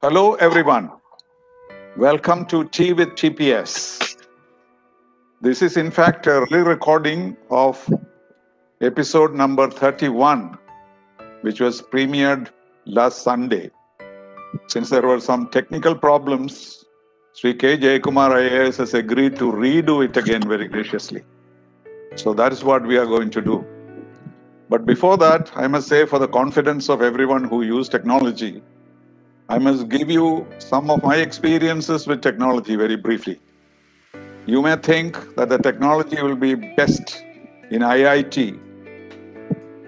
Hello, everyone. Welcome to Tea with TPS. This is, in fact, a re-recording of episode number 31, which was premiered last Sunday. Since there were some technical problems, Sri K. Jayakumar IAS has agreed to redo it again very graciously. So that is what we are going to do. But before that, I must say, for the confidence of everyone who use technology, I must give you some of my experiences with technology very briefly. You may think that the technology will be best in IIT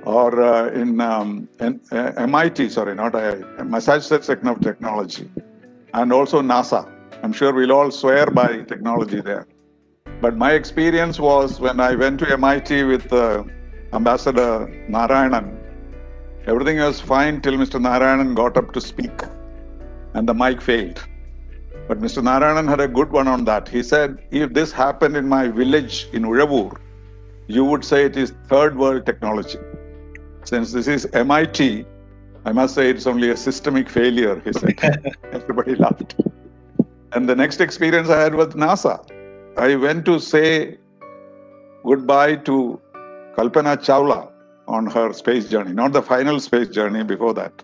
or in MIT, sorry, not IIT, Massachusetts Technology, and also NASA. I'm sure we'll all swear by technology there. But my experience was when I went to MIT with Ambassador Narayanan, everything was fine till Mr. Narayanan got up to speak and the mic failed. But Mr. Narayanan had a good one on that. He said, if this happened in my village in Uravur, you would say it is third world technology. Since this is MIT, I must say it's only a systemic failure, he said. Everybody laughed. And the next experience I had with NASA, I went to say goodbye to Kalpana Chawla on her space journey, not the final space journey, before that.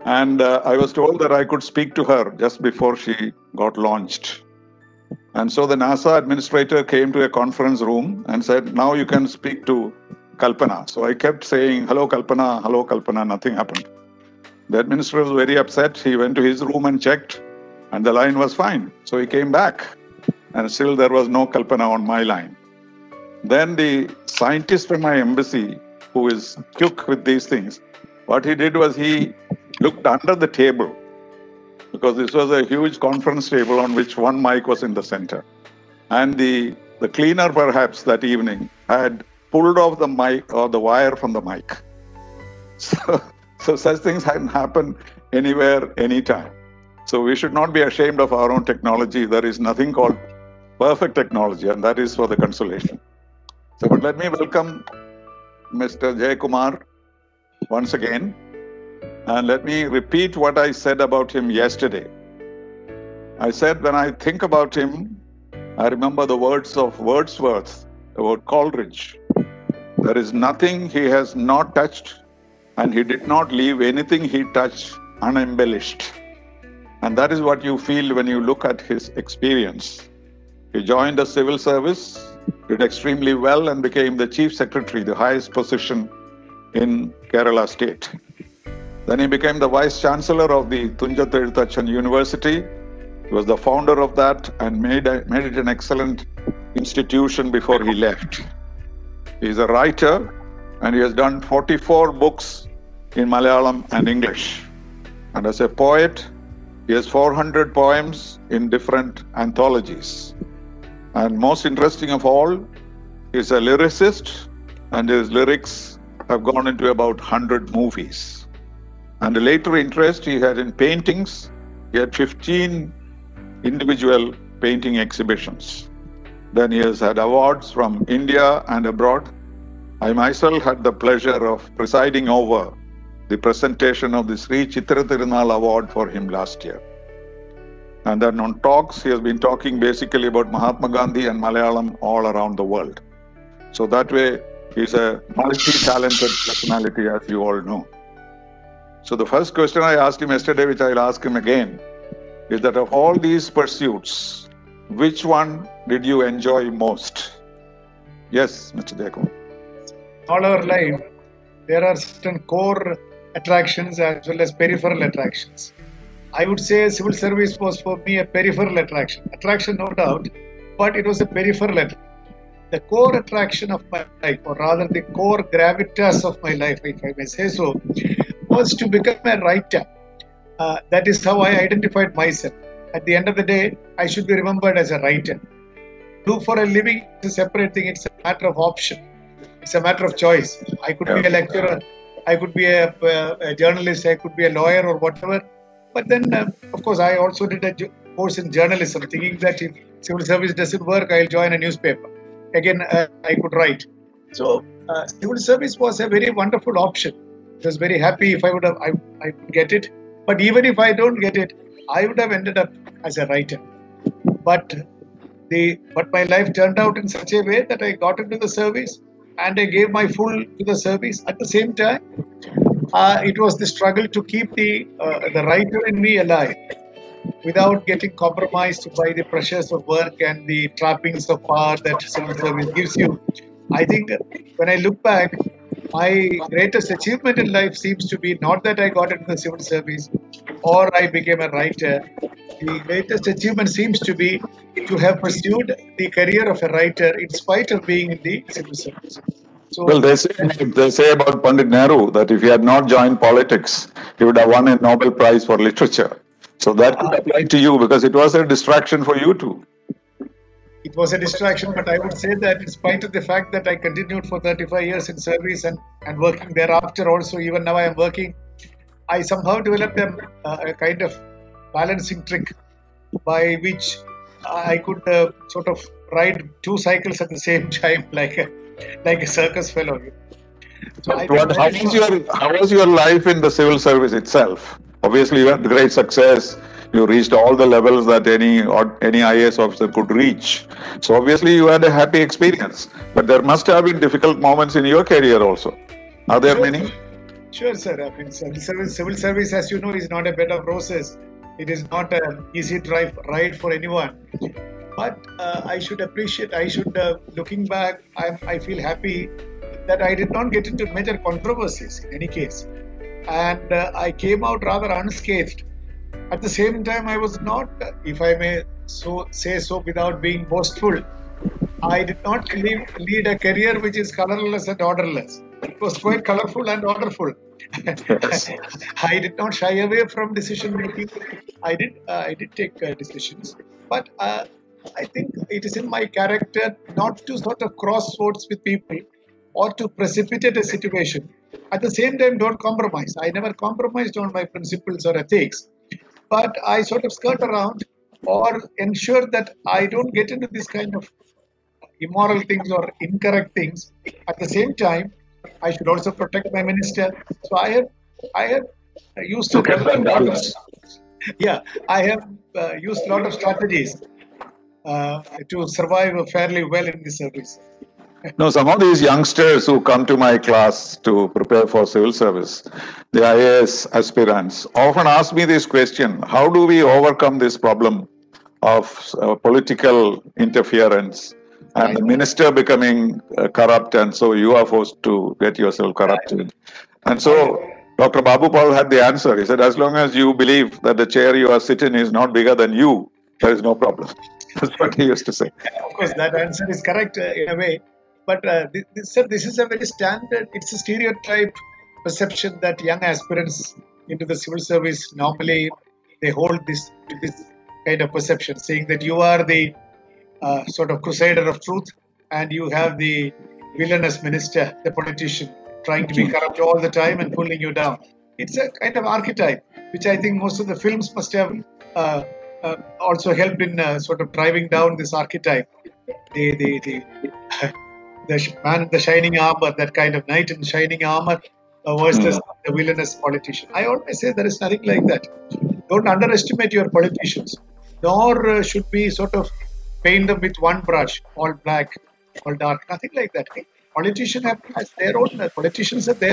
And I was told that I could speak to her just before she got launched. And so the NASA administrator came to a conference room and said, now you can speak to Kalpana. So I kept saying, hello, Kalpana, nothing happened. The administrator was very upset. He went to his room and checked, and the line was fine. So he came back, and still there was no Kalpana on my line. Then the scientist from my embassy, who is quick with these things, what he did was he looked under the table, because this was a huge conference table on which one mic was in the center. And the cleaner, perhaps, that evening had pulled off the mic or the wire from the mic. So such things hadn't happened anywhere, anytime. So we should not be ashamed of our own technology. There is nothing called perfect technology, and that is for the consolation. So but let me welcome Mr. Jayakumar once again. And let me repeat what I said about him yesterday. I said when I think about him, I remember the words of Wordsworth about Coleridge. There is nothing he has not touched, and he did not leave anything he touched unembellished. And that is what you feel when you look at his experience. He joined the civil service, did extremely well, and became the chief secretary, the highest position in Kerala state. Then he became the vice chancellor of the Tunja Thiruthacchan University. He was the founder of that and made it an excellent institution before he left. He is a writer, and he has done 44 books in Malayalam and English. And as a poet, he has 400 poems in different anthologies. And most interesting of all, he is a lyricist, and his lyrics have gone into about 100 movies. And a later interest he had in paintings. He had 15 individual painting exhibitions. Then he has had awards from India and abroad. I myself had the pleasure of presiding over the presentation of the Sri Chitra Tirunal Award for him last year. And then on talks, he has been talking basically about Mahatma Gandhi and Malayalam all around the world. So that way, he's a multi-talented personality, as you all know. So the first question I asked him yesterday, which I'll ask him again, is that of all these pursuits, which one did you enjoy most? Yes, Mr. Jayakumar. All our life, there are certain core attractions as well as peripheral attractions. I would say civil service was for me a peripheral attraction. Attraction, no doubt, but it was a peripheral attraction. The core attraction of my life, or rather the core gravitas of my life, if I may say so, was to become a writer. That is how I identified myself. At the end of the day, I should be remembered as a writer. Do for a living is a separate thing. It's a matter of option. It's a matter of choice. I could be a lecturer. I could be a journalist. I could be a lawyer or whatever. But then, of course, I also did a course in journalism, thinking that if civil service doesn't work, I'll join a newspaper. Again, I could write. So, civil service was a very wonderful option. I was very happy if I could get it. But even if I don't get it, I would have ended up as a writer. But my life turned out in such a way that I got into the service and I gave my full to the service. At the same time, it was the struggle to keep the writer in me alive without getting compromised by the pressures of work and the trappings of power that civil service gives you. I think when I look back, my greatest achievement in life seems to be not that I got into the civil service or I became a writer. The greatest achievement seems to be to have pursued the career of a writer in spite of being in the civil service. So, well, they say about Pandit Nehru that if he had not joined politics, he would have won a Nobel Prize for literature. So that could apply to you because it was a distraction for you too. It was a distraction, but I would say that in spite of the fact that I continued for 35 years in service and working thereafter also, even now I am working, I somehow developed a kind of balancing trick by which I could sort of ride 2 cycles at the same time like a circus fellow. So how was your life in the civil service itself? Obviously, you had great success. You reached all the levels that any IAS officer could reach. So obviously, you had a happy experience. But there must have been difficult moments in your career also. Are there many? Sure, sir. I mean, civil service, as you know, is not a bed of roses. It is not an easy ride for anyone. But I should appreciate. Looking back, I feel happy that I did not get into major controversies in any case, and I came out rather unscathed. At the same time, I was not, if I may say so without being boastful, I did not lead a career which is colorless and orderless. It was quite colorful and orderful. Yes. I did not shy away from decision making. I did take decisions, but I think it is in my character not to sort of cross swords with people or to precipitate a situation. At the same time, don't compromise. I never compromised on my principles or ethics, but I sort of skirt around or ensure that I don't get into this kind of immoral things or incorrect things. At the same time, I should also protect my minister. So I have used a used a lot of strategies to survive fairly well in the service. No, some of these youngsters who come to my class to prepare for civil service, the IAS aspirants, often ask me this question: how do we overcome this problem of political interference and the minister becoming corrupt, and so you are forced to get yourself corrupted? And so Dr. Babu Paul had the answer. He said, as long as you believe that the chair you are sitting is not bigger than you, there is no problem. That's what he used to say. Of course, that answer is correct in a way. But this is a very standard, it's a stereotype perception that young aspirants into the civil service normally they hold this kind of perception, saying that you are the sort of crusader of truth and you have the villainous minister, the politician, trying to be corrupt all the time and pulling you down. It's a kind of archetype, which I think most of the films must have also helped in sort of driving down this archetype. The man in the shining armor, that kind of knight in shining armor versus the villainous politician. I always say there is nothing like that. Don't underestimate your politicians, nor should we sort of paint them with one brush, all black, all dark, nothing like that. Politicians have their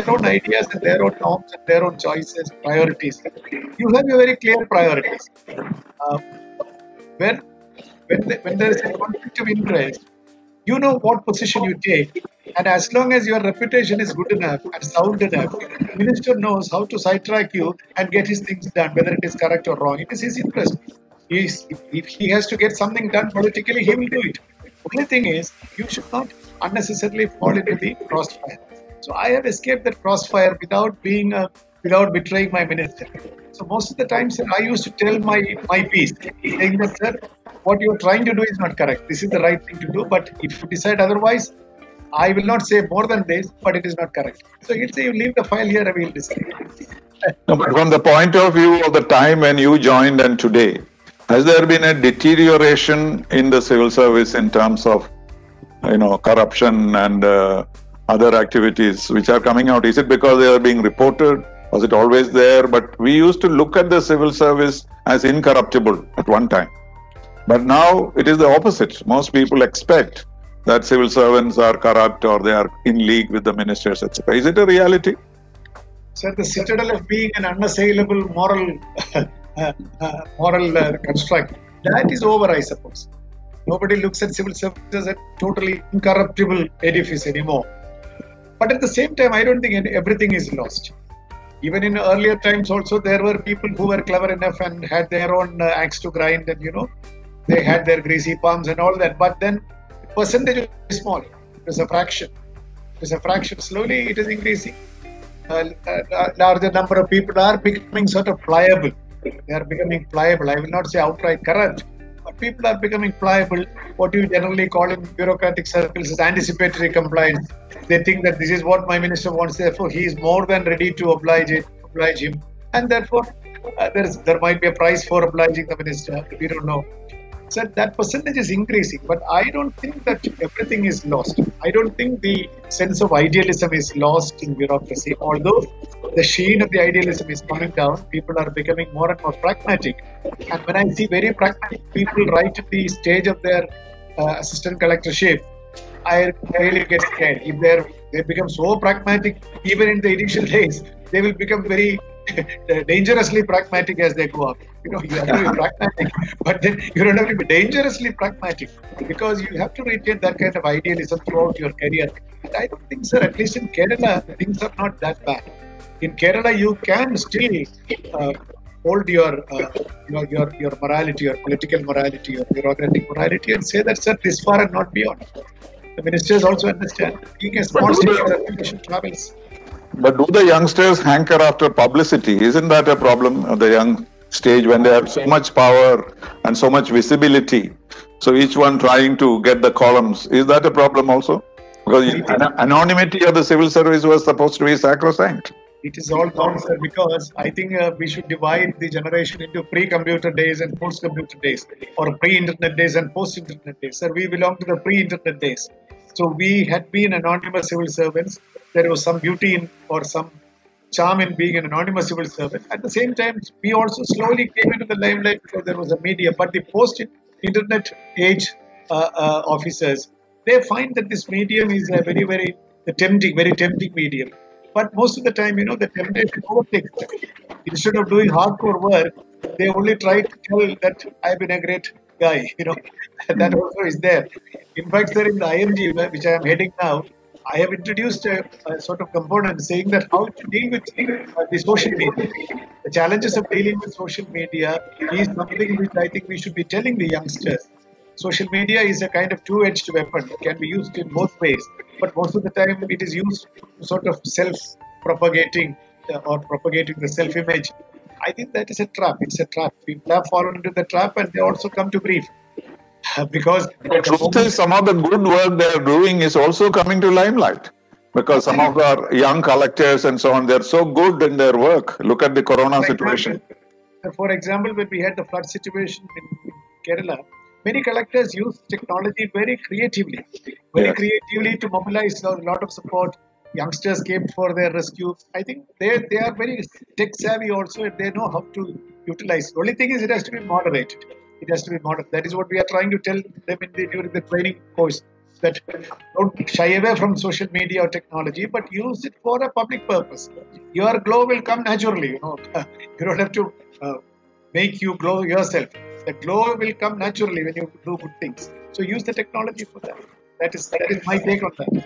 own ideas and their own norms and their own choices, priorities. You have your very clear priorities. When there is a conflict of interest, you know what position you take, and as long as your reputation is good enough and sound enough, the minister knows how to sidetrack you and get his things done, whether it is correct or wrong. It is his interest. If he has to get something done politically, he will do it. Only thing is, you should not unnecessarily fall into the crossfire. So I have escaped that crossfire without betraying my minister. So most of the times, I used to tell my piece, saying that, sir, what you are trying to do is not correct. This is the right thing to do, but if you decide otherwise, I will not say more than this, but it is not correct. So he'll say, you leave the file here, I will decide. No, but from the point of view of the time when you joined and today, has there been a deterioration in the civil service in terms of, corruption and other activities which are coming out? Is it because they are being reported, Was it always there? But we used to look at the civil service as incorruptible at one time. But now it is the opposite. Most people expect that civil servants are corrupt or they are in league with the ministers, etc. Is it a reality? Sir, the citadel of being an unassailable moral construct, that is over, I suppose. Nobody looks at civil service as a totally incorruptible edifice anymore. But at the same time, I don't think everything is lost. Even in earlier times also, there were people who were clever enough and had their own axe to grind, and they had their greasy palms and all that. But then the percentage is small. It was a fraction. Slowly it is increasing. A larger number of people are becoming sort of pliable. They are becoming pliable. I will not say outright corrupt, but people are becoming pliable. What you generally call in bureaucratic circles is anticipatory compliance. They think that this is what my minister wants, therefore he is more than ready to oblige him, and therefore there might be a price for obliging the minister. We don't know. So that percentage is increasing, but I don't think that everything is lost. I don't think the sense of idealism is lost in bureaucracy. Although the sheen of the idealism is coming down, people are becoming more and more pragmatic. And when I see very pragmatic people right at the stage of their assistant collectorship, I really get scared. If they become so pragmatic, even in the initial days, they will become very dangerously pragmatic as they go up. You have to be pragmatic, but then you don't have to be dangerously pragmatic, because you have to retain that kind of idealism throughout your career. And I don't think, sir, at least in Kerala, things are not that bad. In Kerala, you can still hold your morality, your political morality, your bureaucratic morality, and say that, sir, this far and not beyond. The ministers also understand. Being a small city, reputation travels. But do the youngsters hanker after publicity? Isn't that a problem at the young stage when they have so much power and so much visibility? So each one trying to get the columns. Is that a problem also? Because anonymity of the civil service was supposed to be sacrosanct. It is all gone, sir, because I think we should divide the generation into pre-computer days and post-computer days, or pre-internet days and post-internet days. Sir, we belong to the pre-internet days. So we had been anonymous civil servants. There was some beauty in, or some charm in being an anonymous civil servant. At the same time, we also slowly came into the limelight because there was a media. But the post-internet age officers, they find that this medium is a very tempting medium. But most of the time, the temptation overtakes them. Instead of doing hardcore work, they only try to tell that I've been a great guy. That also is there. In fact, sir, in the IMG, which I am heading now, I have introduced a sort of component saying that how to deal with the social media. The challenges of dealing with social media is something which I think we should be telling the youngsters. Social media is a kind of two-edged weapon. It can be used in both ways, but most of the time it is used sort of self-propagating or propagating the self-image. I think that is a trap. It's a trap. People have fallen into the trap, and they also come to grief. Because the truth is, some of the good work they are doing is also coming to limelight. Because some of our young collectors and so on, they're so good in their work. Look at the corona situation. For example, when we had the flood situation in Kerala, many collectors use technology very creatively to mobilize a lot of support. Youngsters came for their rescue. I think they are very tech savvy also, and they know how to utilize. The only thing is, it has to be moderated. It has to be moderated. That is what we are trying to tell them during the training course. That don't shy away from social media or technology, but use it for a public purpose. Your glow will come naturally. You don't have to make you glow yourself. The glow will come naturally when you do good things. So use the technology for that. That is my take on that.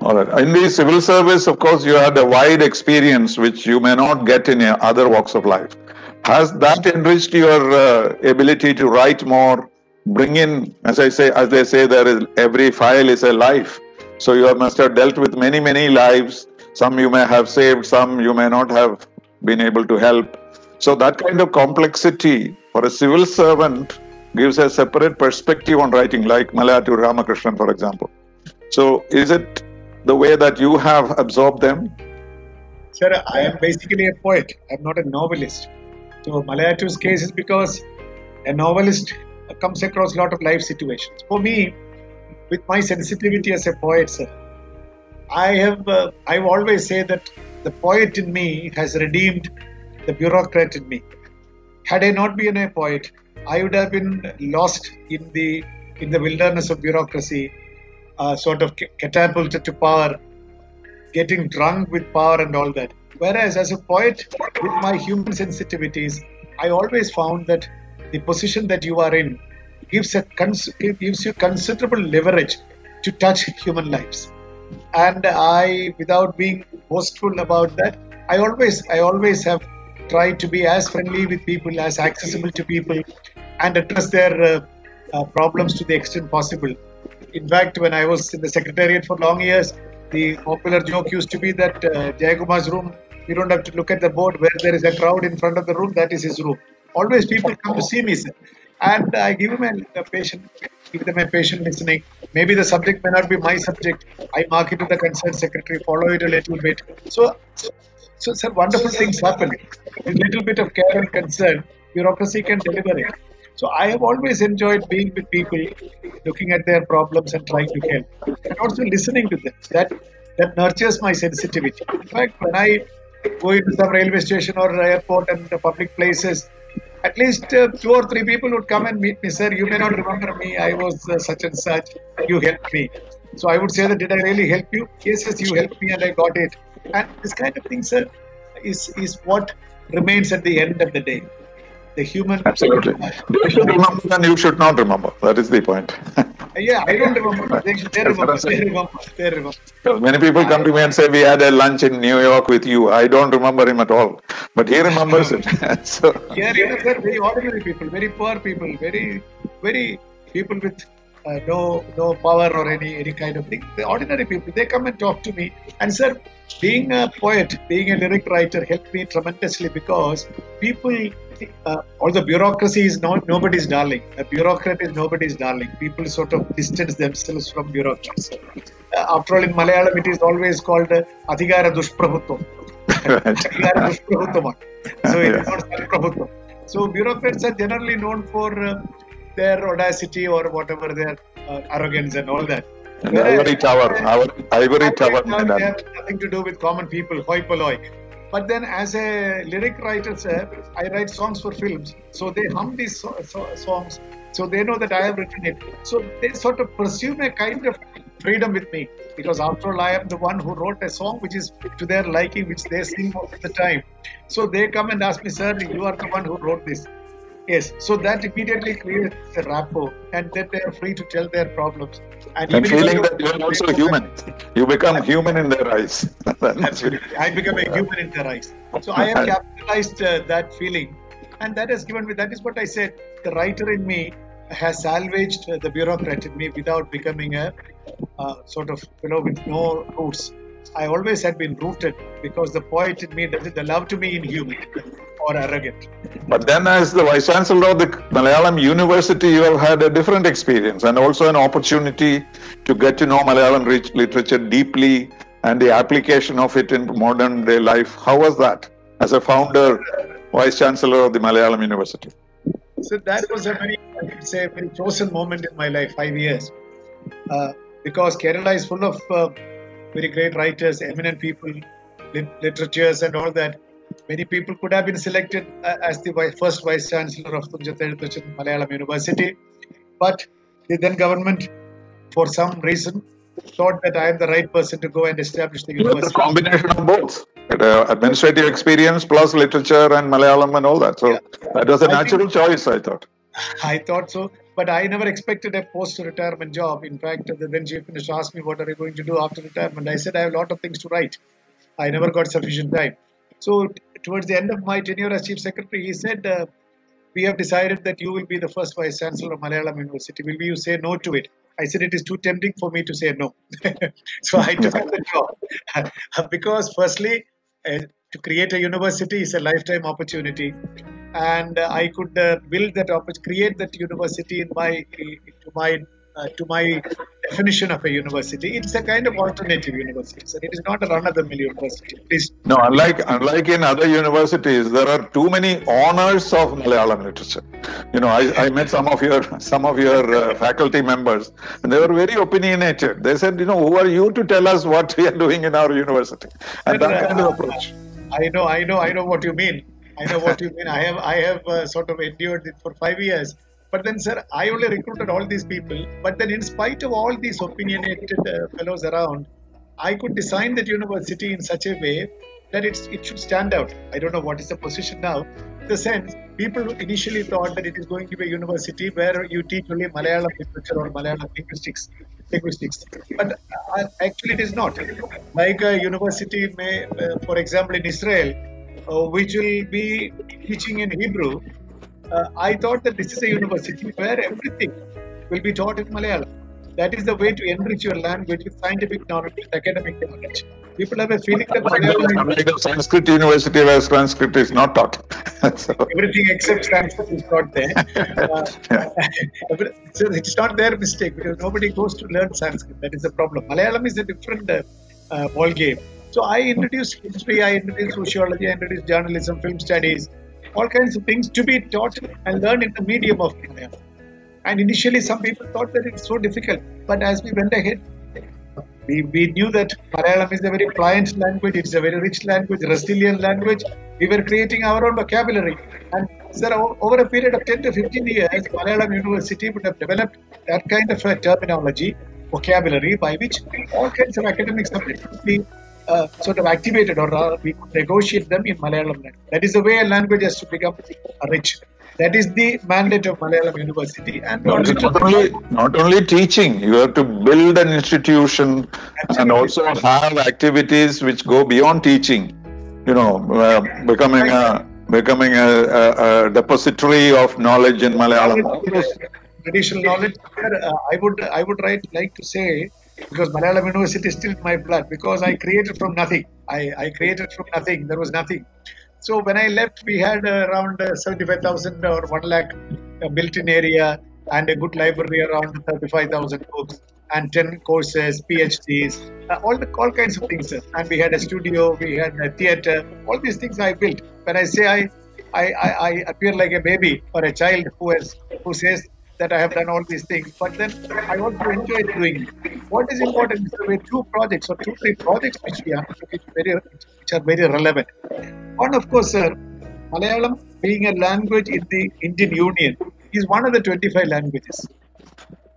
All right. In the civil service, of course, you had a wide experience which you may not get in other walks of life. Has that enriched your ability to write more, bring in, as they say, every file is a life. So you must have dealt with many lives. Some you may have saved, some you may not have been able to help. So that kind of complexity for a civil servant gives a separate perspective on writing, like Malayalam Ramakrishnan, for example. So is it the way that you have absorbed them? Sir, I am basically a poet. I'm not a novelist. So Malayatu's case is because a novelist comes across a lot of life situations. For me, with my sensitivity as a poet, sir, I've always said that the poet in me has redeemed the bureaucrat in me. Had I not been a poet, I would have been lost in the wilderness of bureaucracy, sort of catapulted to power, getting drunk with power and all that. Whereas as a poet, with my human sensitivities, I always found that the position that you are in gives you considerable leverage to touch human lives. And I, without being boastful about that, I always have tried to be as friendly with people, as accessible to people, and address their problems to the extent possible. In fact, when I was in the secretariat for long years, the popular joke used to be that Jayakumar's room, you don't have to look at the board where there is a crowd in front of the room, that is his room. Always people come to see me, sir. And I give them a patient listening. Maybe the subject may not be my subject. I mark it to the concerned secretary, follow it a little bit. So sir, wonderful things happen. With a little bit of care and concern, bureaucracy can deliver it. So I have always enjoyed being with people, looking at their problems and trying to help, and also listening to them. That nurtures my sensitivity. In fact, when I go into some railway station or airport and the public places, at least 2 or 3 people would come and meet me. Sir, you may not remember me. I was such and such. You helped me. So I would say that, did I really help you? Yes, you helped me and I got it. And this kind of thing, sir, is what remains at the end of the day. The human. Absolutely. They should remember and you should not remember. That is the point. Yeah, I don't remember. They remember. Many people come to me and say, we had a lunch in New York with you. I don't remember him at all. But he remembers it. So, yeah, sir, very ordinary people, very poor people, very people with no power or any kind of thing. The ordinary people, they come and talk to me. And sir, being a poet, being a lyric writer helped me tremendously, because people, although bureaucracy is nobody's darling, a bureaucrat is nobody's darling. People sort of distance themselves from bureaucrats. After all, in Malayalam, it is always called Adhigara Dushprabhutvam. Adhigara Dushprabhutvam. So it is not Sarprabhutvam. So bureaucrats are generally known for their audacity or whatever, their arrogance and all that. The ivory tower. They have nothing to do with common people, hoi polloi. But then as a lyric writer, sir, I write songs for films. So they hum these songs. So they know that I have written it. So they sort of presume a kind of freedom with me. Because after all, I am the one who wrote a song which is to their liking, which they sing most of the time. So they come and ask me, sir, you are the one who wrote this. Yes, so that immediately creates a rapport, and then they are free to tell their problems. And feeling that you are also human. You become human in their eyes. I become a human in their eyes. So I have capitalized that feeling, and that has given me, that is what I said, the writer in me has salvaged the bureaucrat in me without becoming a sort of, with no roots. I always had been rooted, because the poet in me doesn't allow to be inhuman or arrogant. But then, as the Vice Chancellor of the Malayalam University, you have had a different experience and also an opportunity to get to know Malayalam literature deeply and the application of it in modern day life. How was that as a founder, Vice Chancellor of the Malayalam University? So that was a very chosen moment in my life, 5 years. Because Kerala is full of very great writers, eminent people, literatures and all that. Many people could have been selected as the first Vice Chancellor of Teresian Malayalam University. But the then government, for some reason, thought that I am the right person to go and establish the university. It's a combination of both. Administrative experience plus literature and Malayalam and all that. So yeah, that was a natural choice, I thought. I thought so. But I never expected a post-retirement job. In fact, the then Chief Minister asked me, what are you going to do after retirement? I said, I have a lot of things to write. I never got sufficient time. So towards the end of my tenure as Chief Secretary, he said, we have decided that you will be the first Vice Chancellor of Malayalam University. Will you say no to it? I said, it is too tempting for me to say no. So I took up the job. Because firstly, to create a university is a lifetime opportunity. And I could build that opportunity, create that university in to my definition of a university. It's a kind of alternative university, sir. It is not a run-of-the-mill university. Please. No, unlike in other universities, there are too many honors of Malayalam literature. I met some of your faculty members, and they were very opinionated. They said, who are you to tell us what we are doing in our university? And that kind of approach. I know what you mean. I know what you mean. I have sort of endured it for 5 years. But then, sir, I only recruited all these people. But then, in spite of all these opinionated fellows around, I could design that university in such a way that it should stand out. I don't know what is the position now. In the sense, people initially thought that it is going to be a university where you teach only Malayalam literature or Malayalam linguistics. But actually, it is not. Like a university may, for example, in Israel, which will be teaching in Hebrew. I thought that this is a university where everything will be taught in Malayalam. That is the way to enrich your language with scientific knowledge, with academic knowledge. People have a feeling that Malayalam is like a Sanskrit university where Sanskrit is not taught. So, everything except Sanskrit is not there. So it's not their mistake because nobody goes to learn Sanskrit. That is the problem. Malayalam is a different ball game. So I introduced history, I introduced sociology, I introduced journalism, film studies, all kinds of things to be taught and learned in the medium of Malayalam. And initially, some people thought that it's so difficult. But as we went ahead, we knew that Malayalam is a very pliant language, it's a very rich language, resilient language. We were creating our own vocabulary. And sir, over a period of 10 to 15 years, Malayalam University would have developed that kind of a terminology, vocabulary, by which all kinds of academic subjects could be sort of activated or we could negotiate them in Malayalam language. That is the way a language has to become rich. That is the mandate of Malayalam University. And not only teaching, you have to build an institution. Absolutely. And also have activities which go beyond teaching. Becoming a depository of knowledge in Malayalam. Traditional knowledge. I would like to say, because Malayalam University is still in my blood, because I created from nothing. I created from nothing. There was nothing. So when I left, we had around 75,000 or 1 lakh built-in area and a good library around 35,000 books and 10 courses, PhDs, all kinds of things. And we had a studio, we had a theater, all these things I built. When I say I appear like a baby or a child who says that I have done all these things, but then I also enjoy doing it. What is important is there were 2 projects or 2-3 projects which we have, which are very relevant. One, of course, sir, Malayalam being a language in the Indian Union is one of the 25 languages.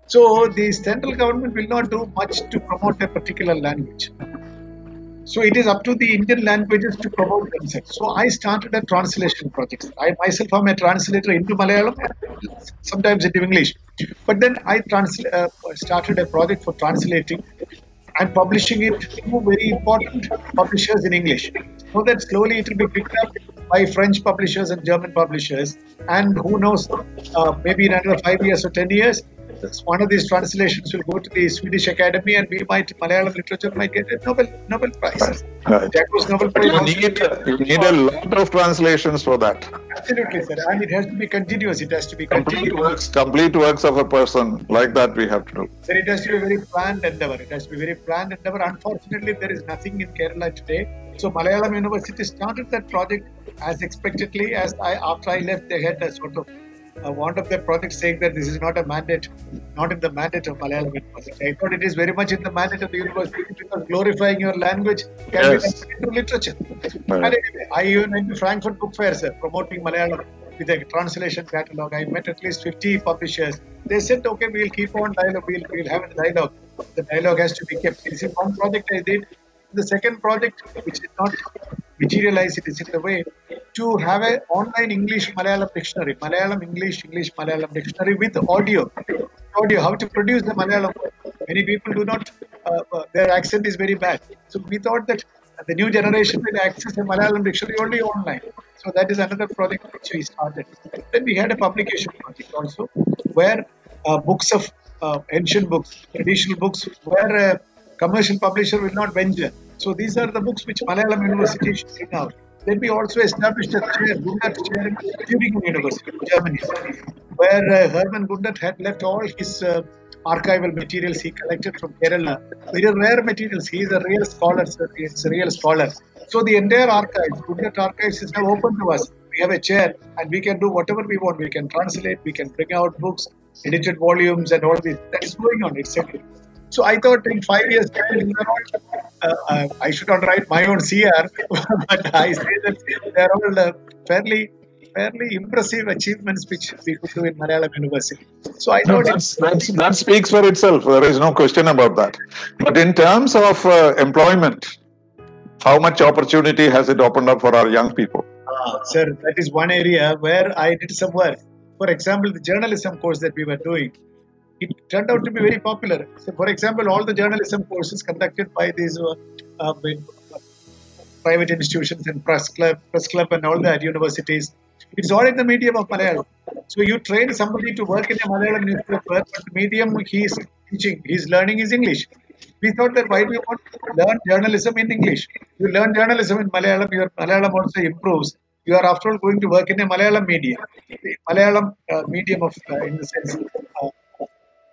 So the central government will not do much to promote a particular language. So it is up to the Indian languages to promote themselves. So I started a translation project. I myself am a translator into Malayalam and sometimes into English. But then I started a project for translating and publishing it to very important publishers in English. So that slowly it will be picked up by French publishers and German publishers. And who knows, maybe in another 5 years or 10 years, one of these translations will go to the Swedish Academy and Malayalam literature might get a Nobel Prize. Right. Nobel Prize. You need a lot of translations for that. Absolutely, sir. And it has to be continuous. It has to be complete works of a person like that we have to do. Sir, it has to be a very planned endeavor. Unfortunately, there is nothing in Kerala today. So Malayalam University started that project as expectedly as after I left, they had a sort of one of their projects saying that this is not a mandate, not in the mandate of Malayalam University. I thought it is very much in the mandate of the university because glorifying your language can be done into literature. Right. And anyway, I even went to Frankfurt Book Fair, sir, promoting Malayalam with a translation catalogue. I met at least 50 publishers. They said, okay, we'll keep on dialogue, we'll have a dialogue. The dialogue has to be kept. This is one project I did. The second project, which is not materialized, it is in the way to have an online English Malayalam dictionary, Malayalam English Malayalam dictionary with audio, how to produce the Malayalam. Many people do not, their accent is very bad. So we thought that the new generation will access a Malayalam dictionary only online. So that is another project which we started. Then we had a publication project also, where books of ancient books, traditional books, where a commercial publisher will not venture. So these are the books which Malayalam University should bring out. Then we also established a chair, Gundert chair in Tübingen University, Germany, where Hermann Gundert had left all his archival materials he collected from Kerala. Very rare materials. He is a real scholar, sir. He is a real scholar. So the entire archives, Goodnet archives is now open to us. We have a chair and we can do whatever we want. We can translate, we can bring out books, edited volumes and all this. That is going on. It's so I thought in 5 years' time, I should not write my own CR, but I say that they are all fairly impressive achievements which we could do in Malayalam University. So I thought that speaks for itself. There is no question about that. But in terms of employment, how much opportunity has it opened up for our young people? Sir, that is one area where I did some work. For example, the journalism course that we were doing, it turned out to be very popular. So, for example, all the journalism courses conducted by these private institutions and press club and all that universities, it's all in the medium of Malayalam. So you train somebody to work in a Malayalam newspaper, but the medium he is teaching, he is learning is English. We thought that why do you want to learn journalism in English? You learn journalism in Malayalam, your Malayalam also improves. You are after all going to work in a Malayalam medium, Malayalam medium of, in the sense,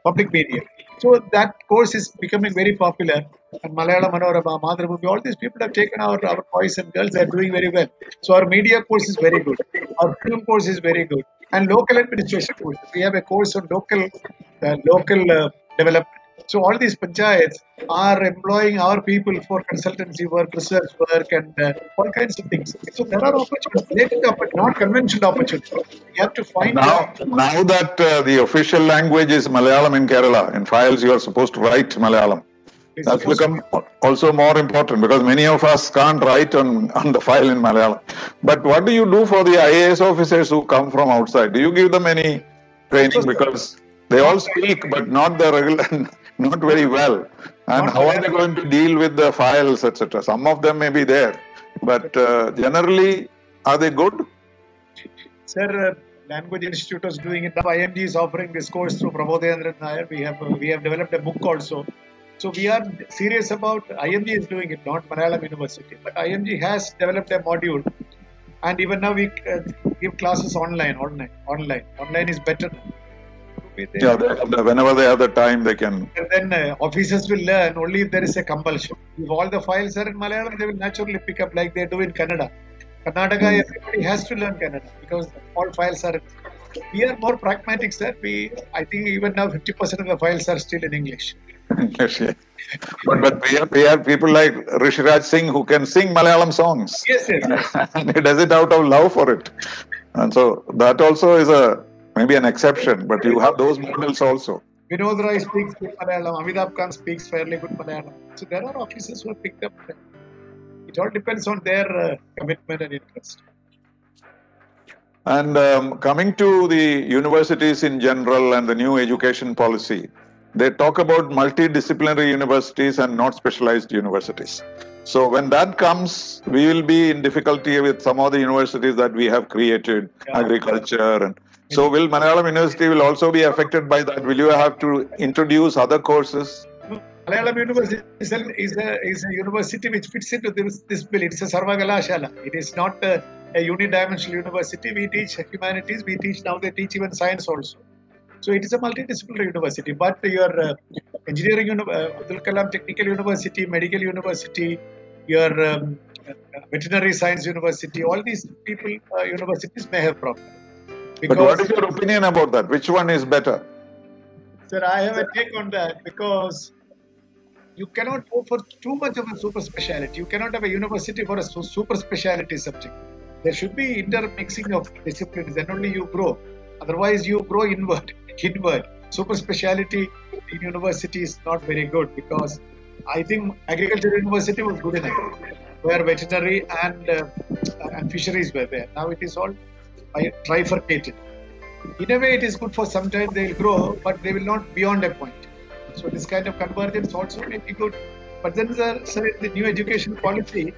public media. So that course is becoming very popular. And Malayalam, Manorama, Madhurabhumi, all these people have taken our boys and girls, they are doing very well. So our media course is very good. Our film course is very good. And local administration course. We have a course on local development. So all these panchayats are employing our people for consultancy work, research work, and all kinds of things. So there are opportunities, not conventional opportunities. You have to find now that the official language is Malayalam in Kerala. In files, you are supposed to write Malayalam. That's become also more important because many of us can't write on the file in Malayalam. But what do you do for the IAS officers who come from outside? Do you give them any training? Because they all speak, but not the regular, not very well. And how are they going to deal with the files, etc.? Some of them may be there, but generally, are they good? Sir, Language Institute was doing it. Now IMG is offering this course through Prabodhendran Nair. We have developed a book also. So we are serious about, IMG is doing it, not Malayalam University, but IMG has developed a module, and even now we give classes online. Online is better. Yeah, whenever they have the time, they can. And then officers will learn only if there is a compulsion. If all the files are in Malayalam, they will naturally pick up like they do in Kannada. Karnataka, everybody has to learn Kannada because all files are. We are more pragmatic, sir. I think even now 50% of the files are still in English. Yes, yeah. But we have people like Rishiraj Singh who can sing Malayalam songs. Yes. And he does it out of love for it. And so that also is maybe an exception, but you have those models also. Vinod Rai speaks good Malayalam. Amitabh Khan speaks fairly good Malayalam. So there are officers who have picked up. It all depends on their commitment and interest. And coming to the universities in general and the new education policy, they talk about multidisciplinary universities and not specialized universities. So when that comes, we will be in difficulty with some of the universities that we have created, agriculture. And so will Malayalam University will also be affected by that? Will you have to introduce other courses? Malayalam University is a university which fits into this bill. It's a Sarvagalashala. It is not a unidimensional university. We teach humanities. Now they teach even science also. So it is a multidisciplinary university. But your engineering, Abdul Kalam Technical University, Medical University, your veterinary science university, all these universities may have problems. But what is your opinion about that? Which one is better? Sir, I have a take on that because you cannot go for too much of a super speciality. You cannot have a university for a super speciality subject. There should be intermixing of disciplines, then only you grow. Otherwise, you grow inward. Super speciality in university is not very good because I think agriculture university was good enough, where veterinary and fisheries were there. Now it is all trifurcated. In a way, it is good for some time. They will grow, but they will not beyond a point. So this kind of convergence also may be good. But then, sir, in the new education policy,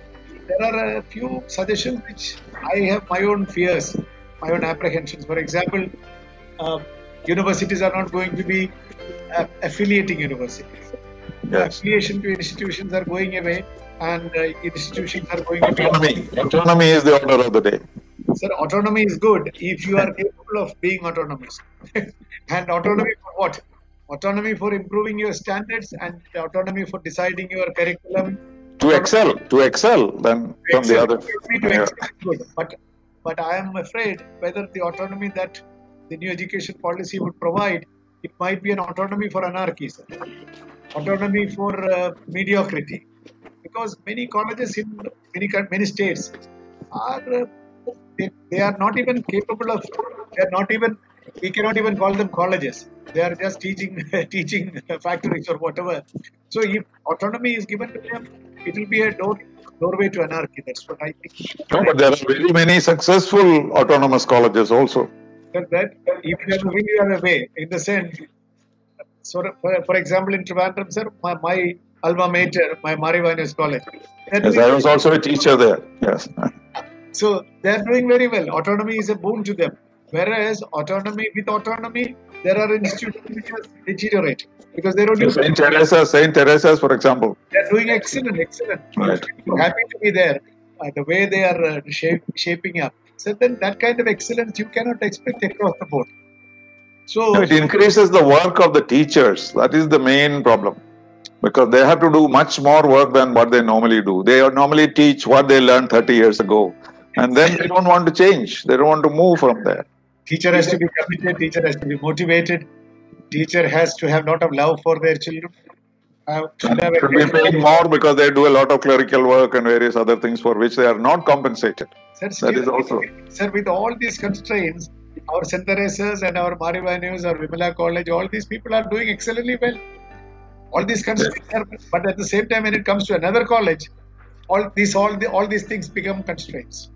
there are a few suggestions which I have my own fears, my own apprehensions. For example, universities are not going to be affiliating universities. Yes. Affiliation to institutions are going away, and institutions are going away. Autonomy is the order of the day. Sir, autonomy is good if you are capable of being autonomous. And autonomy for what? Autonomy for improving your standards and autonomy for deciding your curriculum. To excel then from the other. To excel is good. But I am afraid whether the autonomy that the new education policy would provide, it might be an autonomy for anarchy, sir. Autonomy for mediocrity. Because many colleges in many states are they are not even capable of, they are not even, we cannot even call them colleges. They are just teaching teaching factories or whatever. So if autonomy is given to them, it will be a doorway to anarchy. That's what I think. No, but there are very many successful autonomous colleges also. That if you have a will, you have a way. In the sense, so for example, in Trivandrum, sir, my alma mater, my Marivanas College. Yes, I was also a teacher there. Yes. So they are doing very well. Autonomy is a boon to them. Whereas with autonomy, there are institutions which are deteriorating because they don't use Saint Teresa's, for example. They are doing excellent. Right. Happy to be there. The way they are shaping up. So then that kind of excellence you cannot expect across the board. So it increases the work of the teachers. That is the main problem. Because they have to do much more work than what they normally do. They normally teach what they learned 30 years ago. And then they don't want to change. They don't want to move from there. Teacher has to be committed. Teacher has to be motivated. Teacher has to have a lot of love for their children. Should be paid more because they do a lot of clerical work and various other things for which they are not compensated. That is also. Sir, with all these constraints, our St. Teresa's and our Marivanas or Vimala College, all these people are doing excellently well. All these constraints are, but at the same time, when it comes to another college, all these things become constraints.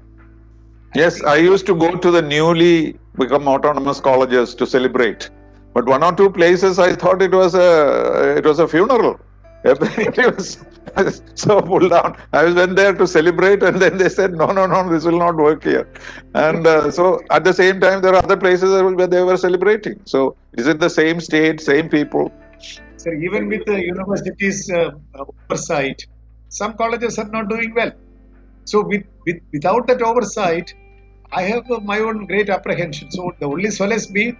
Yes, I used to go to the newly become autonomous colleges to celebrate, but one or two places I thought it was a funeral. It was so pulled down. I went there to celebrate, and then they said, no, this will not work here. And so at the same time, there are other places where they were celebrating. So is it the same state, same people? So even with the university's oversight, some colleges are not doing well. So without that oversight, I have my own great apprehension. So the only solace being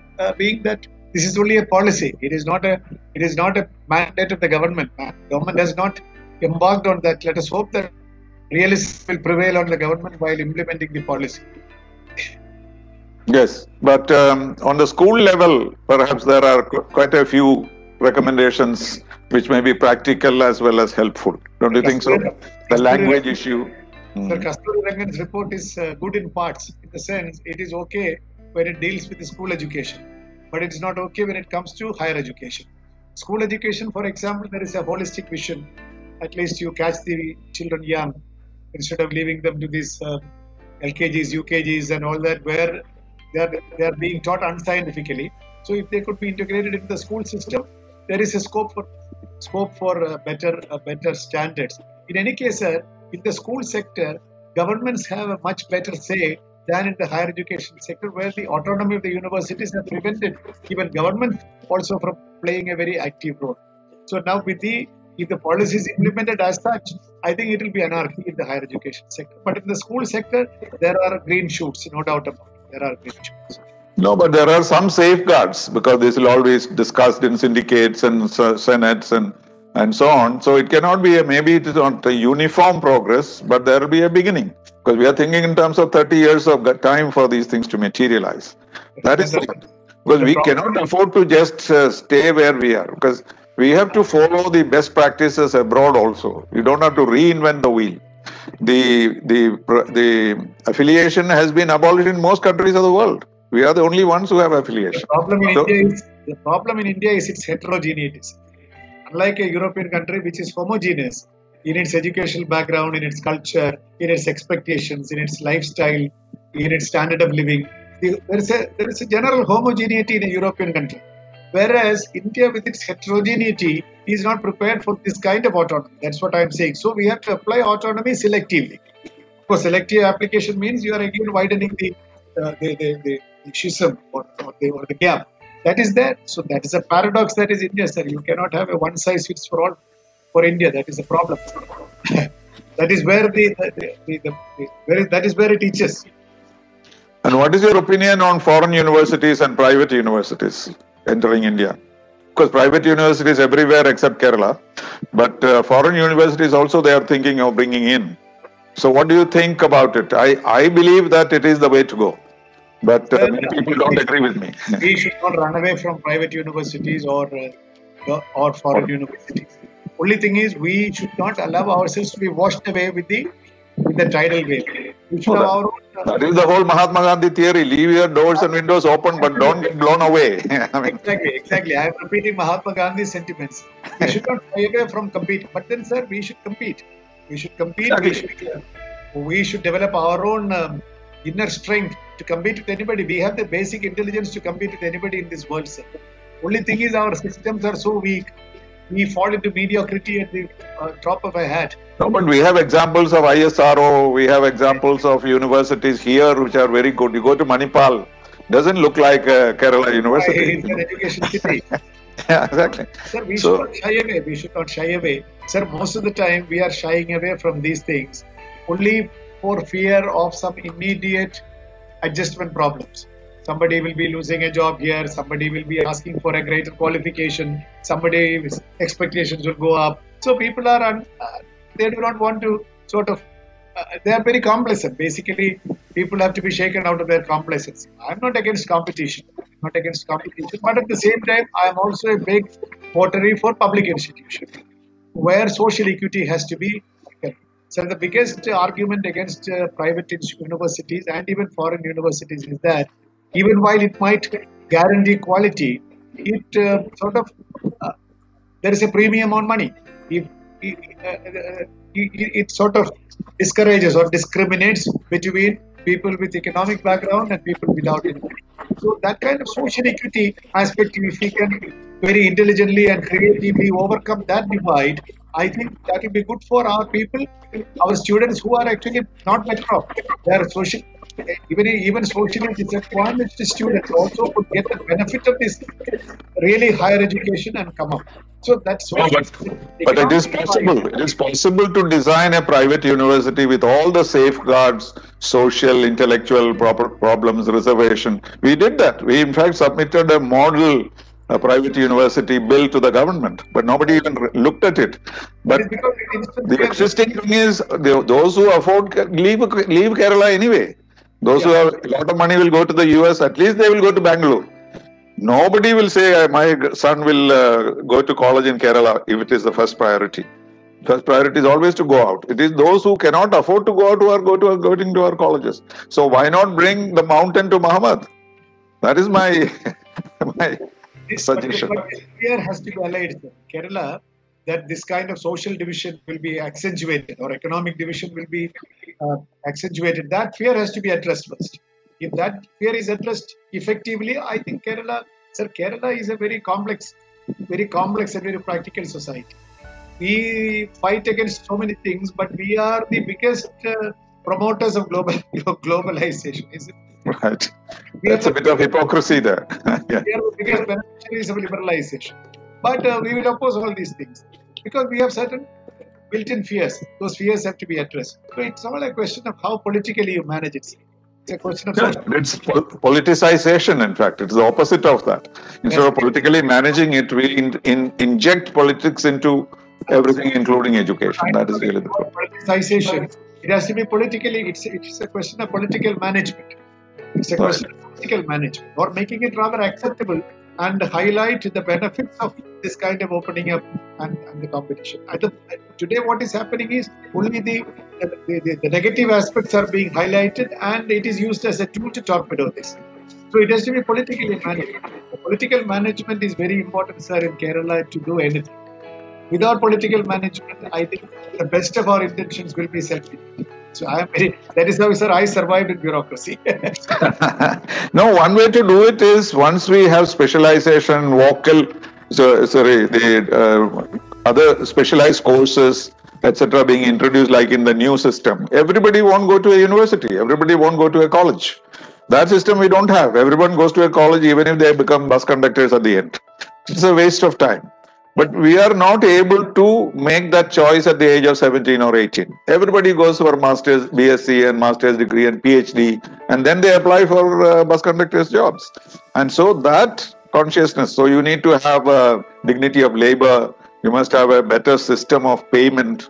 that this is only a policy. It is not a mandate of the government. Government has not embarked on that. Let us hope that realism will prevail on the government while implementing the policy. Yes, but on the school level, perhaps there are quite a few recommendations which may be practical as well as helpful. Don't you think so? The language issue. Sir, Kasturi Rangan's report is good in parts. In the sense, it is okay when it deals with the school education, but it is not okay when it comes to higher education. School education, for example, there is a holistic vision. At least you catch the children young instead of leaving them to these LKGs, UKGs, and all that, where they are being taught unscientifically. So, if they could be integrated into the school system, there is a scope for better standards. In any case, sir, in the school sector, governments have a much better say than in the higher education sector, where the autonomy of the universities have prevented even government also from playing a very active role. So now if the policy is implemented as such, I think it will be anarchy in the higher education sector. But in the school sector, there are green shoots, no doubt about it. There are green shoots. No, but there are some safeguards because this will always be discussed in syndicates and senates and so on. So it cannot be maybe it is not a uniform progress, but there will be a beginning because we are thinking in terms of 30 years of time for these things to materialize. That is because we cannot afford to just stay where we are because we have to follow the best practices abroad also. We don't have to reinvent the wheel. The affiliation has been abolished in most countries of the world. We are the only ones who have affiliation. The problem in India is its heterogeneity. Unlike a European country which is homogeneous in its educational background, in its culture, in its expectations, in its lifestyle, in its standard of living, there is a general homogeneity in a European country. Whereas India with its heterogeneity is not prepared for this kind of autonomy. That's what I'm saying. So we have to apply autonomy selectively. Of course, selective application means you are again widening the schism or the gap. That is there. So that is a paradox that is India, sir. You cannot have a one size fits for all for India. That is a problem. That is where it teaches. And what is your opinion on foreign universities and private universities entering India? course, private universities everywhere except Kerala, but foreign universities also they are thinking of bringing in. So what do you think about it? I believe that it is the way to go, but many people don't agree with me. We should not run away from private universities or foreign universities. Only thing is, we should not allow ourselves to be washed away with the tidal wave. We should have our own. That is the whole Mahatma Gandhi theory. Leave your doors and windows open, but don't get blown away. I mean, Exactly. I am repeating Mahatma Gandhi's sentiments. We should not shy away from competing. But then, sir, we should compete. We should compete. Exactly. We should develop our own inner strength to compete with anybody. We have the basic intelligence to compete with anybody in this world, sir. Only thing is, our systems are so weak. We fall into mediocrity at the drop of a hat. No, but we have examples of ISRO, we have examples of universities here which are very good. You go to Manipal, doesn't look like Kerala University. It's an education city. Yeah, exactly. Sir, we should not shy away. We should not shy away. Sir, most of the time we are shying away from these things only for fear of some immediate adjustment problems. Somebody will be losing a job here. Somebody will be asking for a greater qualification. Somebody's expectations will go up. So people are, they do not want to sort of, they are very complacent. Basically, people have to be shaken out of their complacency. I'm not against competition. But at the same time, I am also a big votary for public institutions, where social equity has to be. So the biggest argument against private universities and even foreign universities is that even while it might guarantee quality, it there is a premium on money. It sort of discourages or discriminates between people with economic background and people without it. So that kind of social equity aspect, if we can very intelligently and creatively overcome that divide, I think that will be good for our people, our students who are actually not better off. They are social, even socially disadvantaged students also could get the benefit of this really higher education and come up. So that's but it is possible. It is possible to design a private university with all the safeguards, social, intellectual problems, reservation. We did that. We in fact submitted a model, a private university bill to the government, but nobody even looked at it. But the existing thing is those who afford leave Kerala anyway. Those who have a lot of money will go to the US. At least they will go to Bangalore. Nobody will say my son will go to college in Kerala if it is the first priority. First priority is always to go out. It is those who cannot afford to go out who are going to our colleges. So why not bring the mountain to Muhammad? That is my suggestion. But fear has to be allayed. Kerala, that this kind of social division will be accentuated or economic division will be accentuated. That fear has to be addressed first. If that fear is addressed effectively, I think Kerala is a very complex and very practical society. We fight against so many things, but we are the biggest promoters of globalization, is it? Right. That's a bit of hypocrisy there. Yeah. We are the biggest beneficiaries of liberalization. But we will oppose all these things because we have certain built-in fears. Those fears have to be addressed. So it's all a question of how politically you manage it. It's a question of it's politicization, in fact. It's the opposite of that. Instead of politically managing it, we inject politics into everything, including education. That is really the problem. Politicization. It has to be politically, it's a question of political management. It's a question of political management, or making it rather acceptable and highlight the benefits of this kind of opening up and the competition. Today, what is happening is only the negative aspects are being highlighted, and it is used as a tool to torpedo this. So it has to be politically managed. The political management is very important, sir, in Kerala to do anything. Without political management, I think the best of our intentions will be self-defeating. So that is how, sir, I survived in bureaucracy. No, one way to do it is once we have specialization, the other specialized courses, etc., being introduced like in the new system. Everybody won't go to a university. Everybody won't go to a college. That system we don't have. Everyone goes to a college even if they become bus conductors at the end. It's a waste of time. But we are not able to make that choice at the age of 17 or 18. Everybody goes for master's, BSc and master's degree and PhD, and then they apply for bus conductors jobs. And so that consciousness. So you need to have a dignity of labor. You must have a better system of payment,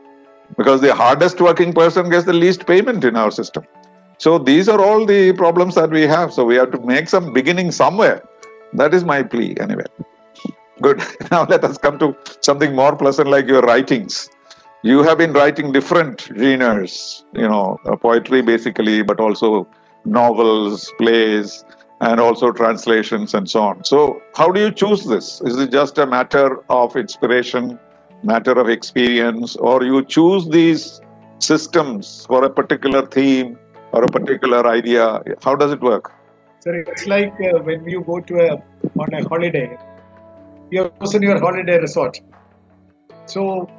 because the hardest working person gets the least payment in our system. So these are all the problems that we have. So we have to make some beginning somewhere. That is my plea anyway. Good. Now let us come to something more pleasant, like your writings. You have been writing different genres, poetry basically, but also novels, plays, and also translations and so on. So how do you choose this? Is it just a matter of inspiration, matter of experience, or you choose these systems for a particular theme or a particular idea? How does it work? Sir, it's like when you go on a holiday, you have chosen your holiday resort. So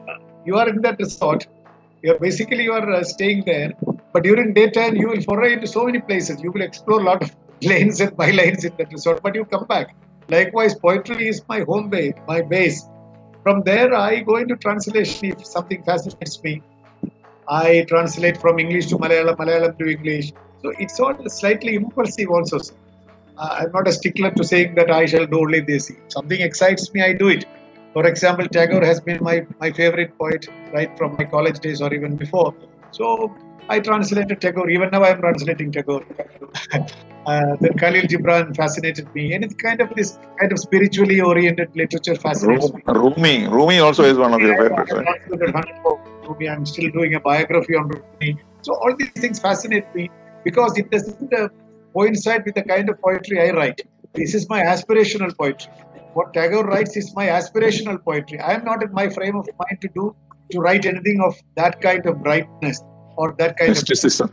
you are in that resort. You are staying there, but during daytime you will foray into so many places. You will explore a lot of lanes and bylanes in that resort, but you come back. Likewise, poetry is my home base, my base. From there, I go into translation if something fascinates me. I translate from English to Malayalam, Malayalam to English. So it's all slightly impulsive also. I'm not a stickler to saying that I shall do only this. If something excites me, I do it. For example, Tagore has been my favorite poet right from my college days or even before. So I translated Tagore. Even now I'm translating Tagore. Then Khalil Gibran fascinated me. Any this kind of spiritually oriented literature fascinates me. Rumi also is one of your favorites, right? Rumi. I'm still doing a biography on Rumi. So all these things fascinate me because it doesn't coincide with the kind of poetry I write. This is my aspirational poetry. What Tagore writes is my aspirational poetry. I am not in my frame of mind to write anything of that kind of brightness or that kind of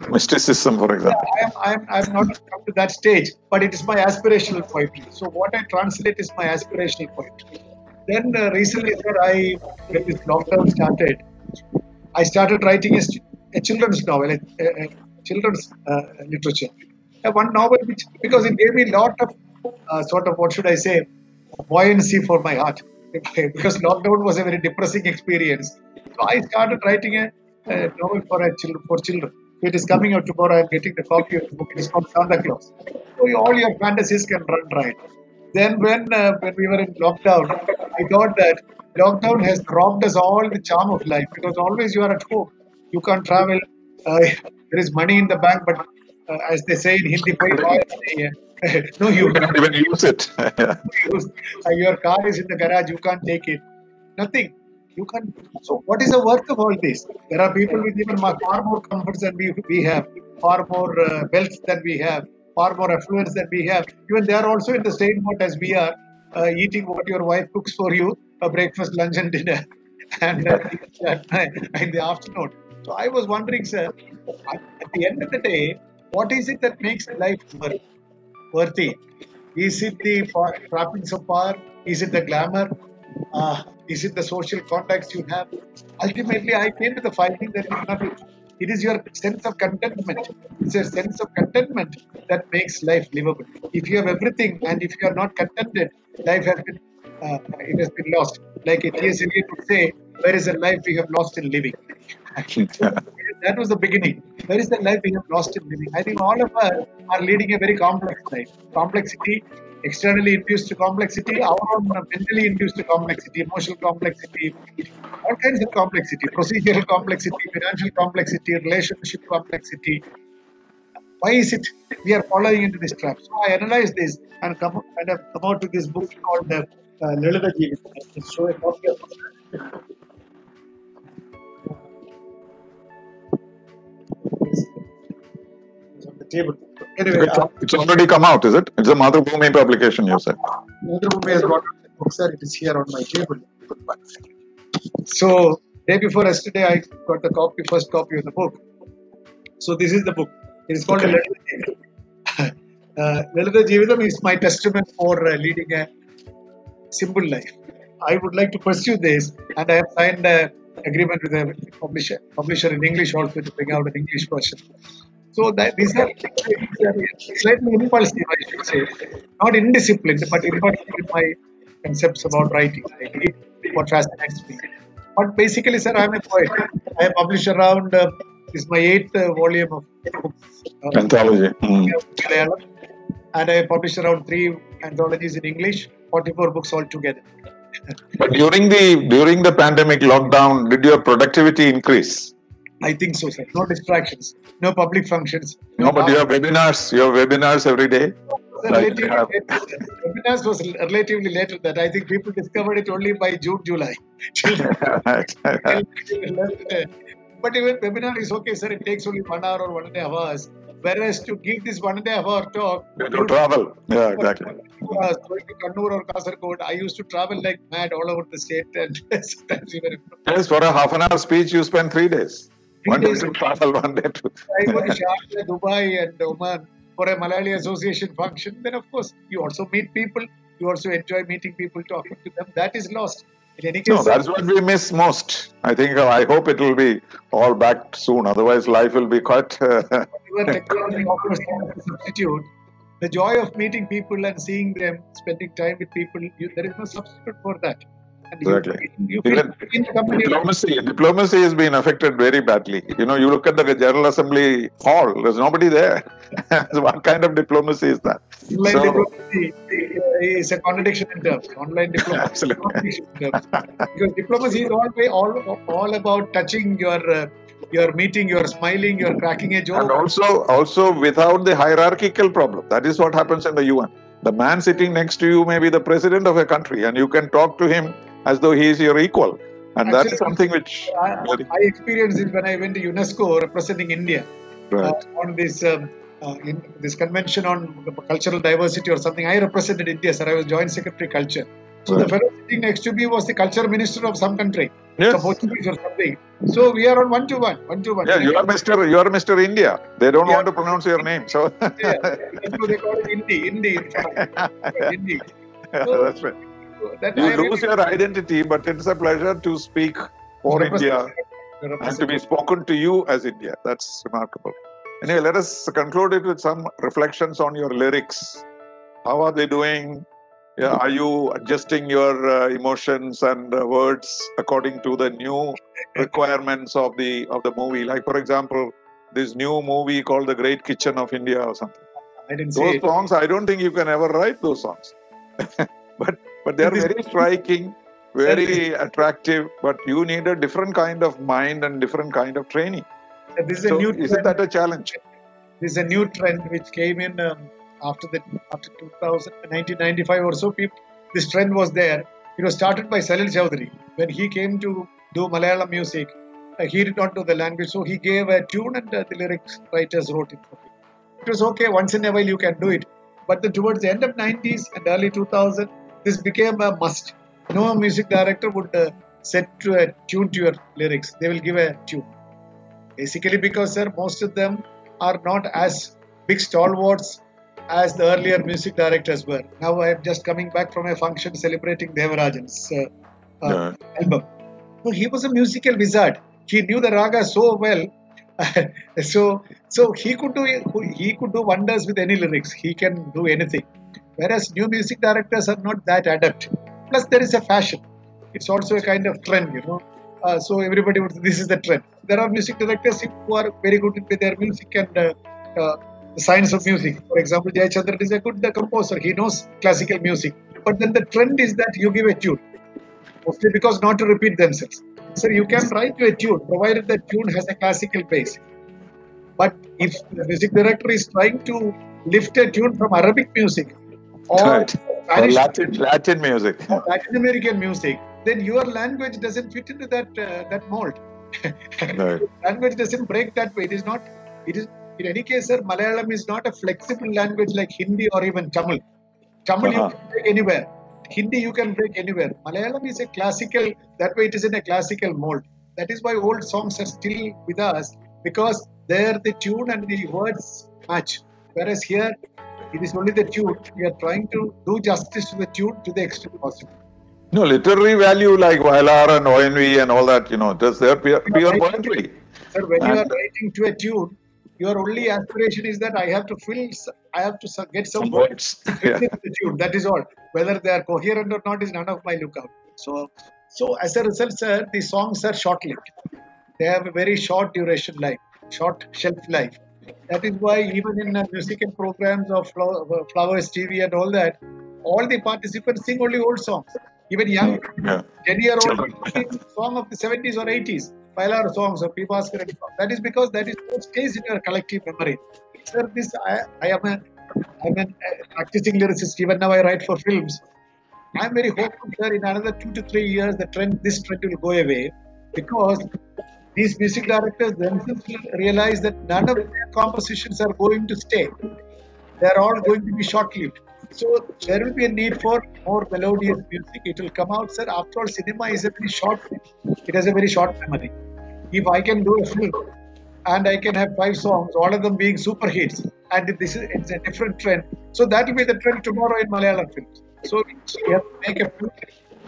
mysticism, for example. I'm not come to that stage, but it is my aspirational poetry. So what I translate is my aspirational poetry. Then recently, sir, when this lockdown started, I started writing a children's novel, a children's literature. One novel because it gave me a lot of what should I say, buoyancy for my heart. Because lockdown was a very depressing experience. So I started writing a novel for children. So it is coming out tomorrow. I'm getting the copy of the book. It is called Santa Claus. So all your fantasies can run right. Then when we were in lockdown, I thought that lockdown has robbed us all the charm of life because always you are at home. You can't travel. There is money in the bank, but as they say in Hindi, no use. You cannot even use it. Your car is in the garage. You can't take it. Nothing. You can't. So what is the worth of all this? There are people with even far more comforts than we have, far more wealth than we have, far more affluence than we have. Even they are also in the same boat as we are, eating what your wife cooks for you, a breakfast, lunch, and dinner, and in the afternoon. So I was wondering, sir, at the end of the day, what is it that makes life worthy? Is it the trappings of power? Is it the glamour? Is it the social contacts you have? Ultimately, I came to the finding that it is your sense of contentment. It's a sense of contentment that makes life livable. If you have everything and if you are not contented, life has been lost. Like T.S. Eliot would say, "Where is the life we have lost in living?" That was the beginning. Where is the life we have lost in living? I think all of us are leading a very complex life. Complexity, externally induced complexity, our own mentally induced complexity, emotional complexity, all kinds of complexity, procedural complexity, financial complexity, relationship complexity. Why is it we are following into this trap? So I analyzed this and have come out with this book called Lalita Jeevitham. I can show a copy of it. On the table. Anyway, it's already come out, is it? It's a Madhubhumi publication, you said. Madhubhumi has got the book, sir. It is here on my table. So, day before yesterday, I got the first copy of the book. So, this is the book. It is called Lalita Jeevitham. Lalita Jeevitham is my testament for leading a simple life. I would like to pursue this, and I have signed an agreement with a publisher in English also to bring out an English version. So these are slightly impulsive, I should say. Not indisciplined, but impulsive in my concepts about writing. I read what fascinates me. But basically, sir, I'm a poet. I have published around, this is my 8th volume of books. Anthology. Malayalam. And I have published around 3 anthologies in English. 44 books altogether. But during the pandemic lockdown, did your productivity increase? I think so, sir. No distractions, no public functions. No, but you have webinars every day. Like you have. Webinars was relatively later that I think people discovered it only by June, July. But even webinar is okay, sir. It takes only 1 hour or 1.5 hours. Whereas to give this 1.5 hour talk, You travel. Yeah, exactly. Going to Kannur or Kasargod, I used to travel like mad all over the state and sometimes even. Yes, for a half an hour speech, you spend 3 days. 1 day to travel, 1 day to. I go to Sharjah, Dubai, and Oman for a Malayali Association function. Then, of course, you also meet people. You also enjoy meeting people, talking to them. That is lost. In any case, No, that's what we miss most. I hope it will be all back soon. Otherwise, life will be quite. Whatever technology offers to substitute, the joy of meeting people and seeing them, spending time with people, there is no substitute for that. And Exactly. you feel in the company. Diplomacy has been affected very badly. You look at the General Assembly hall, there's nobody there. So what kind of diplomacy is that? Online diplomacy is a contradiction in terms. Online diplomacy Absolutely. is a contradiction in terms. Because diplomacy is all about touching your meeting, you're smiling, you're cracking a joke. And also without the hierarchical problem. That is what happens in the UN. The man sitting next to you may be the president of a country, and you can talk to him as though he is your equal. And Actually, that's something which I experienced it when I went to UNESCO representing India on this in this convention on cultural diversity or something. I represented India, sir. I was Joint Secretary Culture. So the fellow sitting next to me was the culture minister of some country, some Portuguese or something. So we are on one-to-one. Yeah, you are Mr. India. They don't want to pronounce your name, so. That's what they call it, Hindi. So, that's right. You lose your identity, but it's a pleasure to speak for India and to be spoken to you as India. That's remarkable. Anyway, let us conclude it with some reflections on your lyrics. How are they doing? Yeah, are you adjusting your emotions and words according to the new requirements of the movie? Like, for example, this new movie called The Great Kitchen of India or something. I didn't see those songs, I don't think you can ever write those songs. But they are very striking, very attractive, but you need a different kind of mind and different kind of training. Isn't that a challenge? This is a new trend which came in after 1995 or so. This trend was there. It was started by Salil Chowdhury. When he came to do Malayalam music, he did not know the language, so he gave a tune and the lyrics writers wrote it for him. It was okay, once in a while you can do it. But then towards the end of 90s and early 2000, this became a must. No music director would set to a tune to your lyrics. They will give a tune. Basically because, sir, most of them are not as big stalwarts as the earlier music directors were. Now I am just coming back from a function celebrating Devarajan's album. So he was a musical wizard. He knew the raga so well. so he could do wonders with any lyrics. He can do anything. Whereas new music directors are not that adept. Plus there is a fashion. It's also a kind of trend, so everybody would say this is the trend. There are music directors who are very good with their music and the science of music. For example, Jayachandran is a good composer. He knows classical music. But then the trend is that you give a tune. Mostly because not to repeat themselves. So you can write a tune, provided the tune has a classical base. But if the music director is trying to lift a tune from Arabic music or Spanish Latin music, or Latin American music, then your language doesn't fit into that mold. Language doesn't break that way. It is in any case, sir, Malayalam is not a flexible language like Hindi or even Tamil. Tamil you can break anywhere. Hindi you can break anywhere. Malayalam is a classical, that way it is in a classical mold. That is why old songs are still with us, because there the tune and the words match. Whereas here, it is only the tune. We are trying to do justice to the tune to the extent possible. No, literary value like Vailar and ONV and all that, just their pure poetry. Sir, when you are writing to a tune, your only aspiration is that I have to get some words in the tune. That is all. Whether they are coherent or not is none of my lookout. So as a result, sir, the songs are short-lived. They have a very short duration life, short shelf life. That is why even in musical programs of Flowers TV and all that, all the participants sing only old songs. Even young, 10-year-old sing song of the 70s or 80s, Bailar songs or Pivaskar songs. That is because that is what stays in your collective memory. Sir, I am a practicing lyricist. Even now I write for films. I am very hopeful, sir, in another 2 to 3 years, this trend will go away, because these music directors themselves will realize that none of their compositions are going to stay. They are all going to be short-lived. So there will be a need for more melodious music. It will come out, sir. After all, cinema is a very short thing. It has a very short memory. If I can do a film and I can have 5 songs, all of them being super hits, and it's a different trend. So that will be the trend tomorrow in Malayalam films. So we have to make a film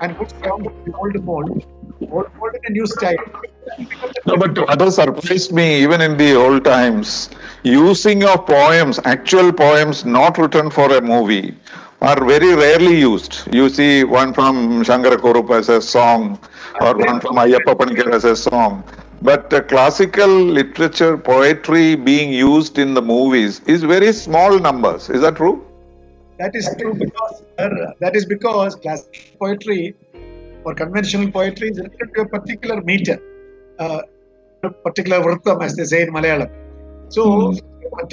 and put songs in the old mold in a new style. No, but what surprised me, even in the old times, using of poems, actual poems not written for a movie, are very rarely used. You see one from Shankara Kurup as a song, or one from Ayyappa Panikar as a song. But classical literature, poetry being used in the movies is very small numbers. Is that true? That is true, because classical poetry or conventional poetry is written to a particular meter, a particular vrtam, as they say in Malayalam. So, a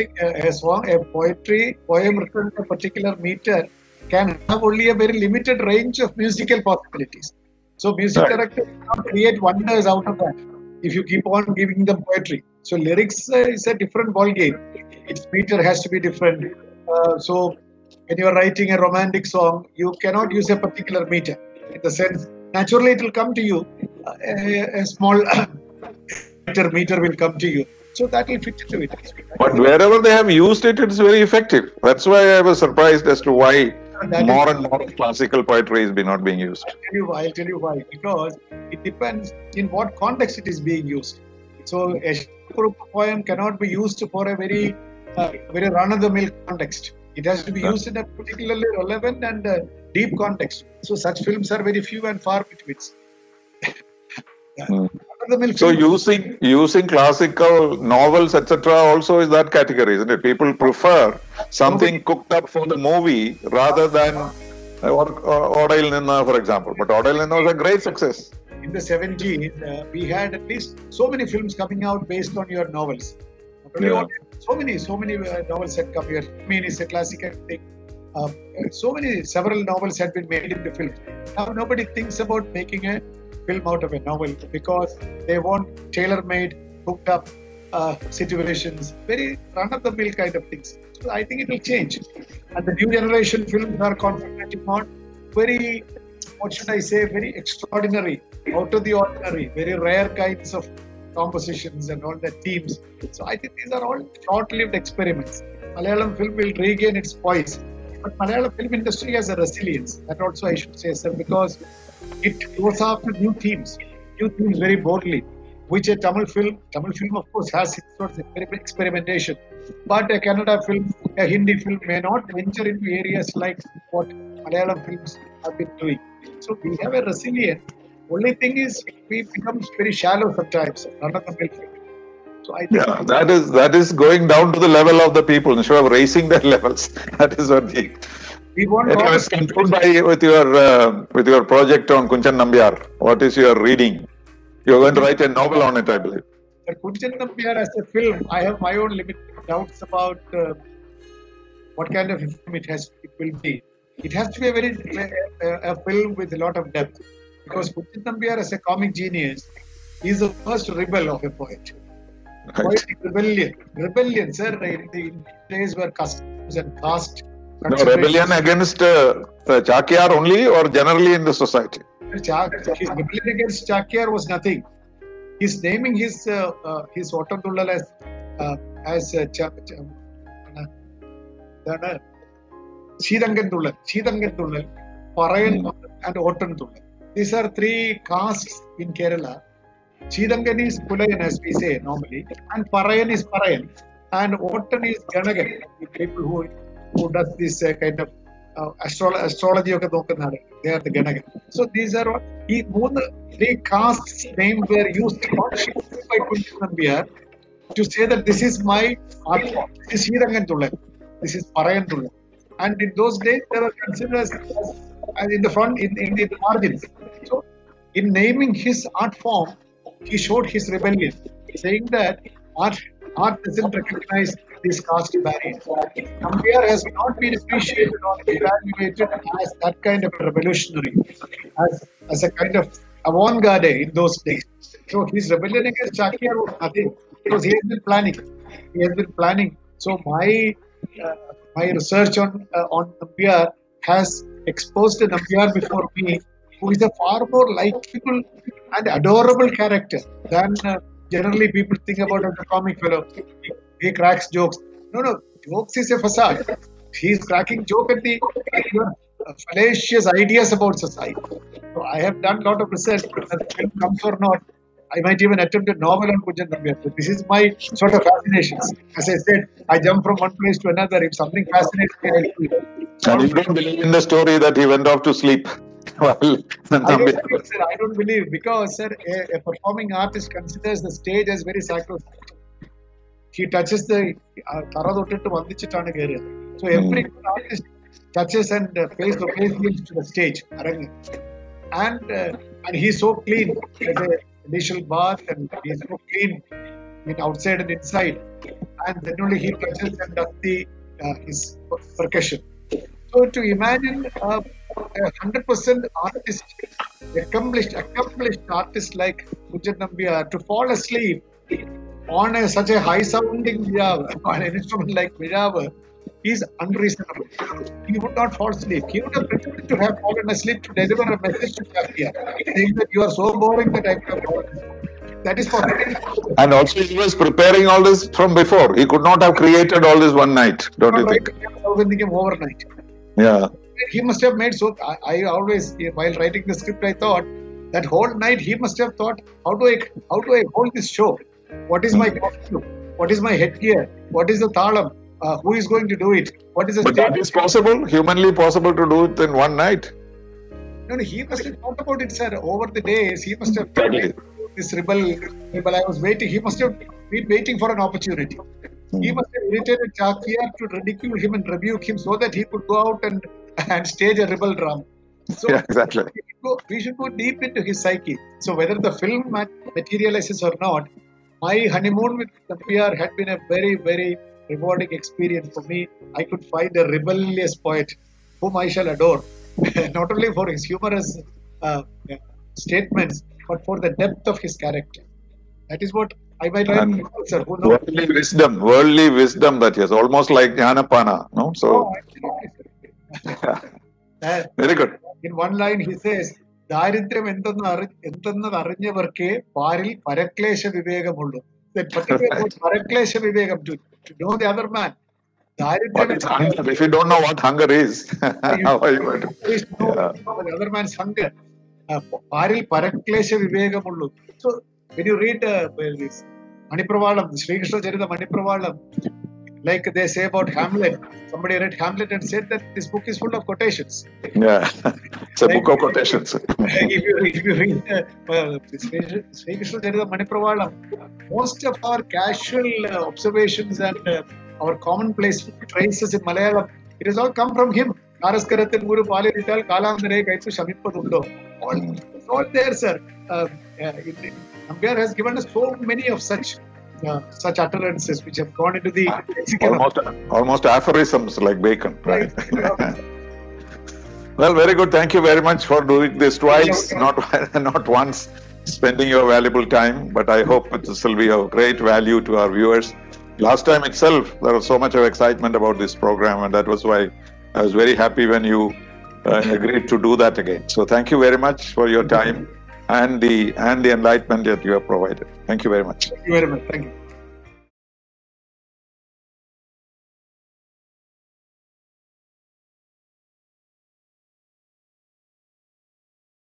poem written to a particular meter can have only a very limited range of musical possibilities. So, music directors cannot create wonders out of that if you keep on giving them poetry. So, lyrics is a different ballgame. Its meter has to be different. So, when you are writing a romantic song, you cannot use a particular meter. In the sense, naturally it will come to you. A small meter will come to you. So that will fit into it. But wherever they have used it, it's very effective. That's why I was surprised as to why more and more classical poetry is not being used. I'll tell you why. Because it depends in what context it is being used. So a poem cannot be used for a very run-of-the-mill context. It has to be used in a particularly relevant and deep context. So such films are very few and far between. So using classical novels, etc., also is that category, isn't it? People prefer something cooked up for the movie rather than Odail Ninna, for example. But Odail Ninna was a great success. In the 70s, we had at least so many films coming out based on your novels. So many novels had come here. I mean, it's a classical thing. Several novels had been made into films. Now nobody thinks about making a film out of a novel because they want tailor-made, hooked up situations, very run-of-the-mill kind of things. So I think it will change. And the new generation films are concentrating on very, very extraordinary, out of the ordinary, very rare kinds of compositions and all the themes. So I think these are all short-lived experiments. Malayalam film will regain its poise. But Malayalam film industry has a resilience. That also I should say, sir, because it goes after new themes very boldly, which a Tamil film of course has its sort of experimentation. But a Kannada film, a Hindi film may not venture into areas like what Malayalam films have been doing. So we have a resilience. Only thing is, we become very shallow sometimes. So I think that is going down to the level of the people instead of raising their levels. That is what we want. Let's conclude with your project on Kunchan Nambiar. What is your reading? You're going to write a novel on it, I believe. Kunchan Nambiar as a film, I have my own limited doubts about what kind of a film it will be. It has to be a film with a lot of depth. Because Kunchan Nambiar as a comic genius is the first rebel of a poet. Right. Rebellion, sir, in the days where customs and caste. No, rebellion against Chakyar only or generally in the society? His rebellion against Chakyar was nothing. He's naming his Otantullal as Sheedangan Parayan and Otantullal. These are 3 castes in Kerala. Sheedangan is Pulayan, as we say normally, and Parayan is Parayan, and Ottan is Ganagan. People who does this kind of astrology, they are the Ganagan. So these are 3 castes names were used consciously by Kunchan Nambiar to say that this is my art form. This is Sheedangan Tullal. This is Parayan Tullal. And in those days, they were considered as in the front, in the margins. So, in naming his art form, he showed his rebellion, saying that art doesn't recognize these caste barriers. Nambiar has not been appreciated or evaluated as that kind of a revolutionary, as a kind of avant-garde in those days. So his rebellion against Chakiyar was nothing, because he has been planning. He has been planning. So my research on Nambiar has exposed a Nambiar before me, who is a far more likable and adorable character than generally people think about as a comic fellow. He cracks jokes. No, jokes is a facade. He is cracking joke at your fallacious ideas about society. So I have done a lot of research, whether the film comes or not. I might even attempt a novel on Kunjan Nambiar. So this is my sort of fascinations. As I said, I jump from one place to another. If something fascinates me, I'll do it. And you don't believe in the story that he went off to sleep? I don't believe, because, sir, a performing artist considers the stage as very sacrosanct. He touches the so every good artist touches and pays obedience to the stage. And he's so clean as an initial bath, and he's so clean in outside and inside. And then only he touches and does his percussion. So to imagine a 100% artist, accomplished artist like Kunjan Nambiar to fall asleep on such a high-sounding vijava, on an instrument like vijava, is unreasonable. He would not fall asleep. He would have pretended to have fallen asleep to deliver a message to Chakiyar, saying that you are so boring that I could have fallen asleep. That is possible. And also he was preparing all this from before. He could not have created all this one night, don't you think? Overnight. Yeah. He must have made so. I always, while writing the script, I thought that whole night he must have thought, how do I hold this show? What is my costume? What is my headgear? What is the thalam? Who is going to do it? What is the? But that is possible, humanly possible to do it in one night. No, he must have thought about it, sir. Over the days, he must have thought, this rebel. I was waiting. He must have been waiting for an opportunity. He must have irritated Chakiyar to ridicule him and rebuke him so that he could go out and stage a rebel drama. So yeah, exactly. We should go deep into his psyche. So whether the film materializes or not, my honeymoon with Nambiar had been a very, very rewarding experience for me. I could find a rebellious poet whom I shall adore, not only for his humorous statements, but for the depth of his character. That is what I might write. Sir, who knows? Worldly wisdom that he has, almost like Jnanapana. No? So, very good. In one line he says, Daridryam enthannad ariഞ്ഞവർക്കേ പാരിൽ പരക്ലേശ വിവേകമുള്ളൂ. That particular word, Paraklesha Vivegam, to know the other man. What is hunger? If you don't know what hunger is, how are you going to know the other man's hunger? Paril Paraklesha Vivegamullu. So when you read this Manipravalam, Sri Krishna Charita Manipravalam, like they say about Hamlet, somebody read Hamlet and said that this book is full of quotations. Yeah, it's a book of quotations. If you read Sri Krishna Charita Manipravalam, most of our casual observations and our commonplace traces in Malayalam, it has all come from him. Naraskarathil Guru Pali Rital Kalandare Kaitu Shamippadundo. It's all there, sir. Nambiar has given us so many of such utterances which have gone into the almost aphorisms like Bacon, right? Well, very good. Thank you very much for doing this twice, not once, spending your valuable time. But I hope this will be of great value to our viewers. Last time itself, there was so much of excitement about this program, and that was why I was very happy when you agreed to do that again. So thank you very much for your time and the enlightenment that you have provided. Thank you very much. Thank you very much. Thank you.